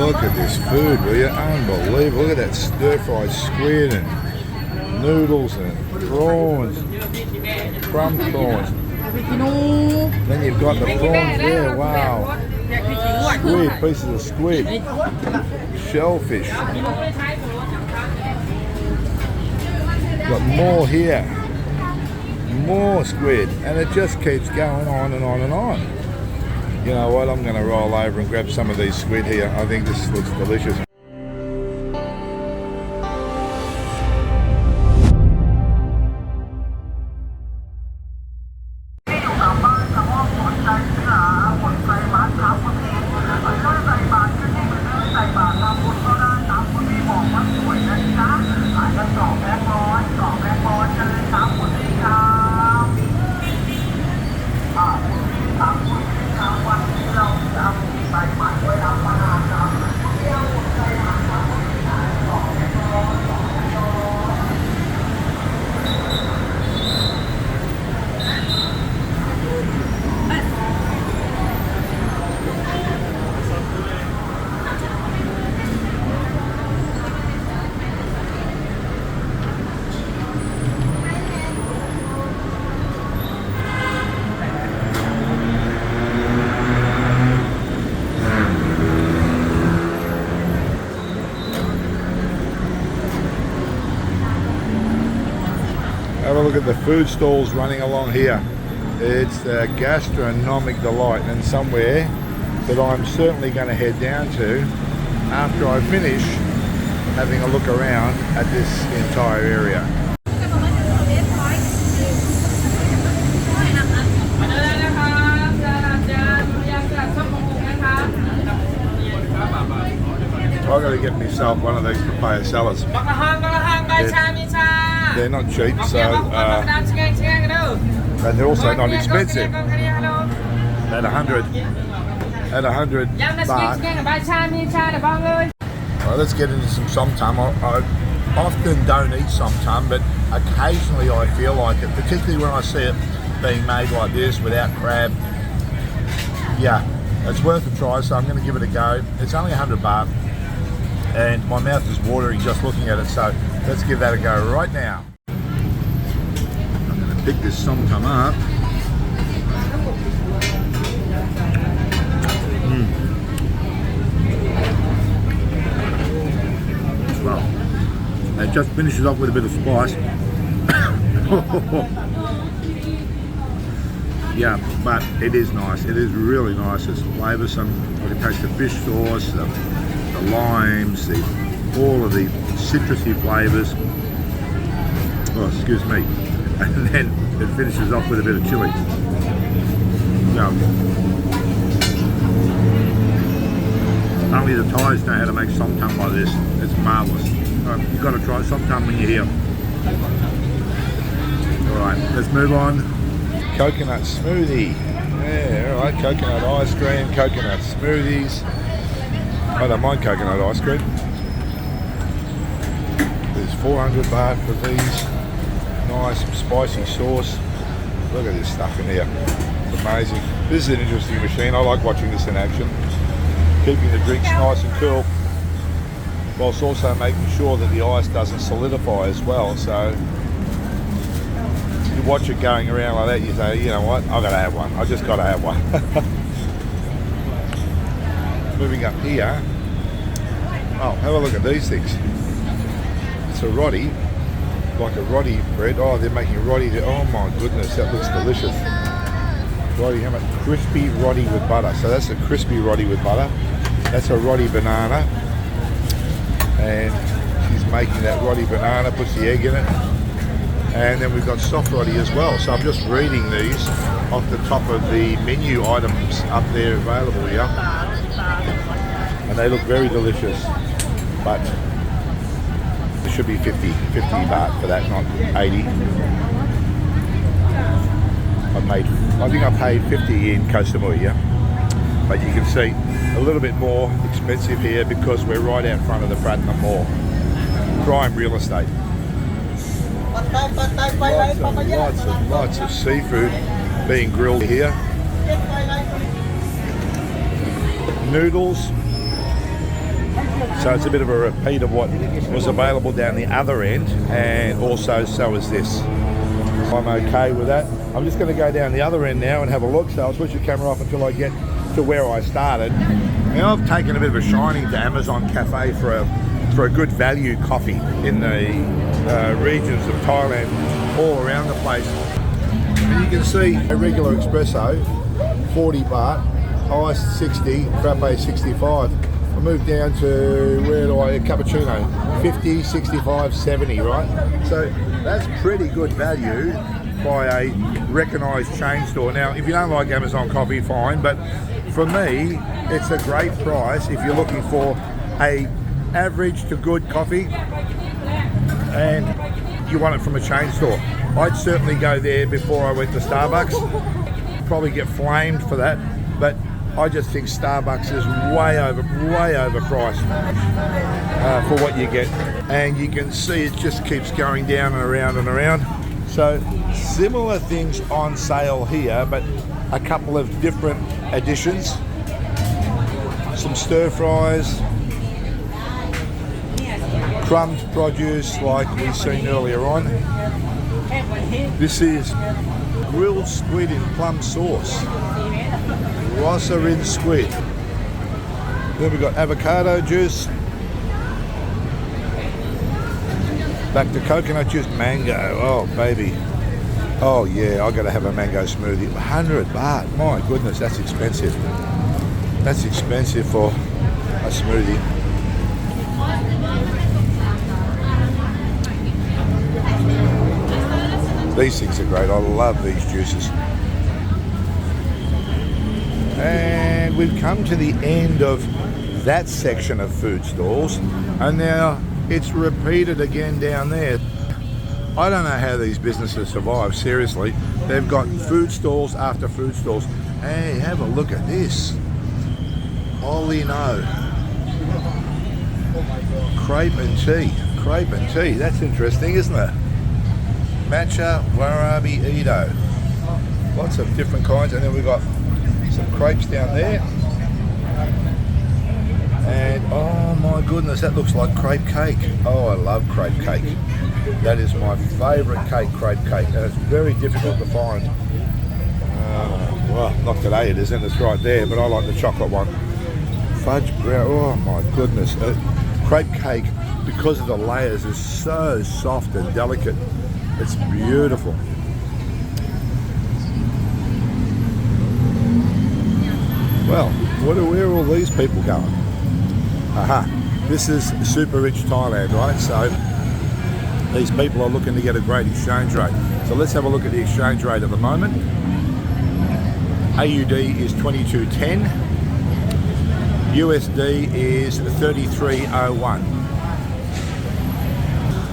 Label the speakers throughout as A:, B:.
A: Look at this food, will you? Unbelievable. Look at that stir-fried squid and noodles and prawns, crumb prawns. Then you've got the prawns there, wow. Squid, pieces of squid. Shellfish. Got more here. More squid. And it just keeps going on and on and on. You know what, I'm going to roll over and grab some of these squid here. I think this looks delicious. Have a look at the food stalls running along here. It's a gastronomic delight, and somewhere that I'm certainly going to head down to after I finish having a look around at this entire area. I've got to get myself one of these papaya salads. They're not cheap, so and they're also not expensive. At 100 baht. Right, let's get into some somtam. I often don't eat somtam, but occasionally I feel like it, particularly when I see it being made like this without crab. Yeah, it's worth a try, so I'm going to give it a go. It's only 100 baht. And my mouth is watering just looking at it, so let's give that a go right now. I'm going to pick this somtam up. Well, it just finishes off with a bit of spice. Yeah, but it is nice. It is really nice. It's flavoursome. I can taste the fish sauce, the limes, all of the citrusy flavours. Oh, excuse me. And then it finishes off with a bit of chilli. So, only the Thais know how to make somtam like this. It's marvellous. You've got to try somtam when you're here. Alright, let's move on. Coconut smoothie. Yeah, alright, coconut ice cream, coconut smoothies. I don't mind coconut ice cream. There's 400 baht for these. Nice spicy sauce. Look at this stuff in here. It's amazing. This is an interesting machine. I like watching this in action. Keeping the drinks nice and cool, whilst also making sure that the ice doesn't solidify as well. So you watch it going around like that, you say, you know what, I've got to have one. I just got to have one. Moving up here. Oh, have a look at these things. It's a roti, like a roti bread. Oh, they're making roti. Oh my goodness, that looks delicious. Roti, how much? Crispy roti with butter. So that's a crispy roti with butter. That's a roti banana. And she's making that roti banana, puts the egg in it. And then we've got soft roti as well. So I'm just reading these off the top of the menu items up there available here. And they look very delicious. But it should be 50 baht for that, not 80. I think I paid 50 in Koh Samui, yeah. But you can see a little bit more expensive here because we're right out front of the Pratunam Mall. Prime real estate. Lots of seafood being grilled here. So it's a bit of a repeat of what was available down the other end, and also so is this. I'm okay with that. I'm just going to go down the other end now and have a look, so I'll switch the camera off until I get to where I started. Now I've taken a bit of a shining to Amazon Cafe for a good value coffee in the regions of Thailand, all around the place. And you can see a regular espresso, 40 baht, iced 60, frappe 65. I moved down to, where do I, a cappuccino, 50, 65, 70, right? So that's pretty good value by a recognised chain store. Now, if you don't like Amazon coffee, fine, but for me, it's a great price if you're looking for a average to good coffee and you want it from a chain store. I'd certainly go there before I went to Starbucks. Probably get flamed for that, but I just think Starbucks is way overpriced for what you get. And you can see it just keeps going down and around and around. So similar things on sale here, but a couple of different additions. Some stir fries, crumbed produce like we've seen earlier on. This is grilled squid in plum sauce, Rossarin squid. Then we've got avocado juice, back to coconut juice, mango, oh baby. Oh yeah, I gotta have a mango smoothie. 100 baht, my goodness, that's expensive. That's expensive for a smoothie. These things are great, I love these juices. And we've come to the end of that section of food stalls, and now it's repeated again down there. I don't know how these businesses survive, seriously. They've got food stalls after food stalls. Hey, have a look at this. Holy no. Crepe and tea, that's interesting, isn't it? Matcha Warabi Edo. Lots of different kinds, and then we've got some crepes down there. And oh my goodness, that looks like crepe cake. Oh, I love crepe cake. That is my favourite cake, crepe cake, and it's very difficult to find. Well, not today it isn't, it's right there, but I like the chocolate one. Fudge brown, oh my goodness. Crepe cake, because of the layers, is so soft and delicate. It's beautiful. Well, where are all these people going? Aha, this is super rich Thailand, right? So these people are looking to get a great exchange rate. So let's have a look at the exchange rate at the moment. AUD is 22.10. USD is 33.01.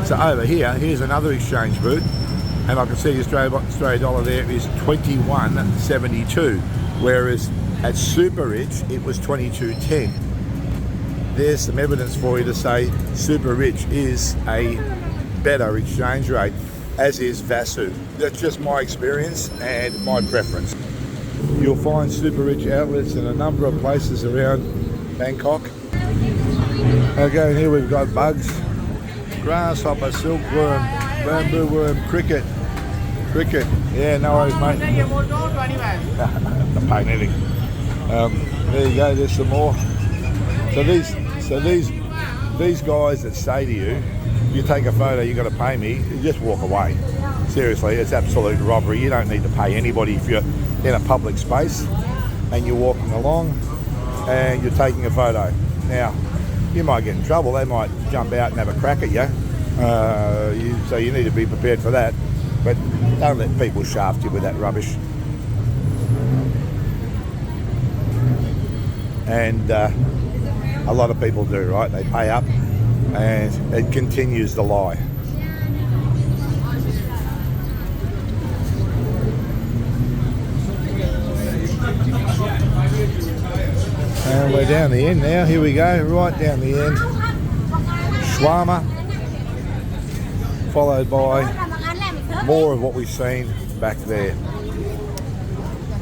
A: So over here, here's another exchange booth, and I can see the Australian dollar there is 21.72, whereas at Super Rich it was 22.10. There's some evidence for you to say Super Rich is a better exchange rate, as is Vasu. That's just my experience and my preference. You'll find Super Rich outlets in a number of places around Bangkok. Okay, here we've got bugs, grasshopper, silkworm, bamboo worm, cricket. Yeah, no worries, mate. Don't pay anything. There you go. There's some more. So these guys that say to you, you take a photo, you got to pay me. You just walk away. Seriously, it's absolute robbery. You don't need to pay anybody if you're in a public space and you're walking along and you're taking a photo. Now, you might get in trouble. They might jump out and have a crack at you. So you need to be prepared for that. But don't let people shaft you with that rubbish. And a lot of people do, right? They pay up and it continues the lie. And we're down the end now. Here we go, right down the end. Shawarma, followed by more of what we've seen back there.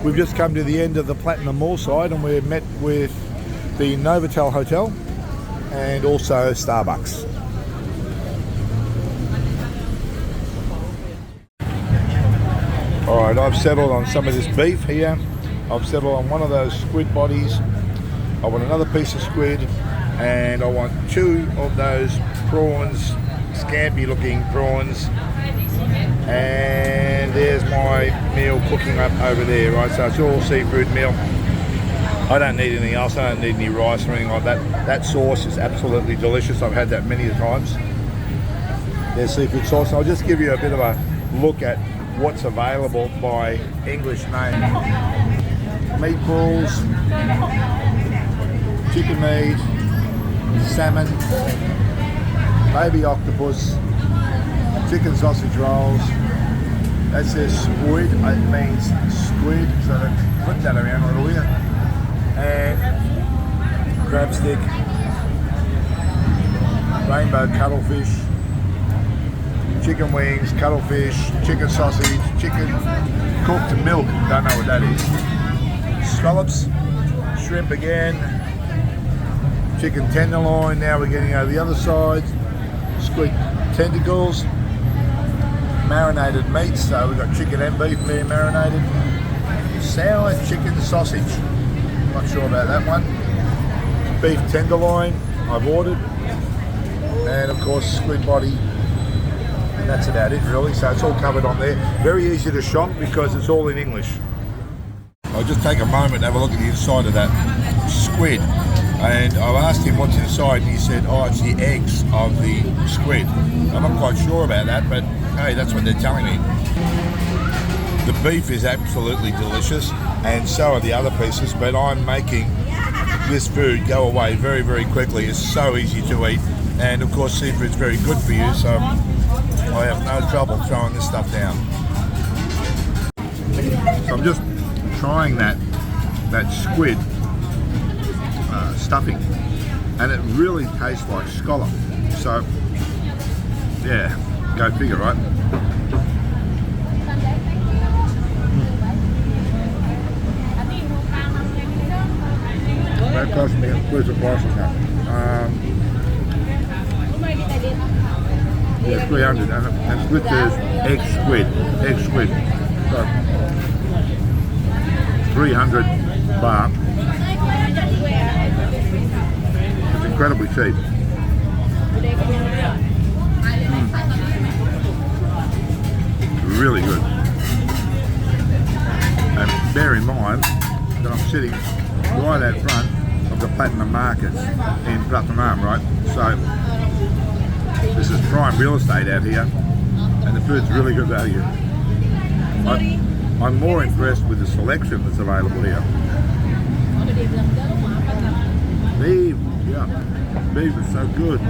A: We've just come to the end of the Platinum Mall side, and we're met with the Novotel Hotel. and also Starbucks. Alright, I've settled on some of this beef here. I've settled on one of those squid bodies. I want another piece of squid, and I want 2 of those prawns, scampi looking prawns. And there's my meal cooking up over there, right? So it's all seafood meal. I don't need anything else. I don't need any rice or anything like that. That sauce is absolutely delicious. I've had that many times. There's seafood sauce. I'll just give you a bit of a look at what's available by English name. Meatballs, chicken meat, salmon, baby octopus, chicken sausage rolls. That says squid, it means squid, so flip that around a little bit. And crab stick, rainbow cuttlefish, chicken wings, cuttlefish, chicken sausage, chicken cooked milk, don't know what that is. Scallops, shrimp again, chicken tenderloin, now we're getting over the other side, squid tentacles, marinated meats, so we've got chicken and beef there marinated, sour chicken sausage, not sure about that one, beef tenderloin I've ordered, and of course squid body, and that's about it really, so it's all covered on there. Very easy to shop because it's all in English. I'll just take a moment and have a look at the inside of that squid, and I've asked him what's inside, and he said, oh, it's the eggs of the squid. I'm not quite sure about that, but hey, that's what they're telling me. The beef is absolutely delicious, and so are the other pieces, but I'm making this food go away very, very quickly. It's so easy to eat, and of course seafood's very good for you, so I have no trouble throwing this stuff down. So I'm just trying that squid stuffing, and it really tastes like scallop. So yeah, go figure, right? That cost me, where's the price on that? Yeah, 300, and with this egg squid, so 300 baht. It's incredibly cheap. Really good. And bear in mind that I'm sitting right out front of the Platinum Markets in Platinum, right? So this is prime real estate out here, and the food's really good value. I'm more impressed with the selection that's available here. Beef, yeah, beef is so good.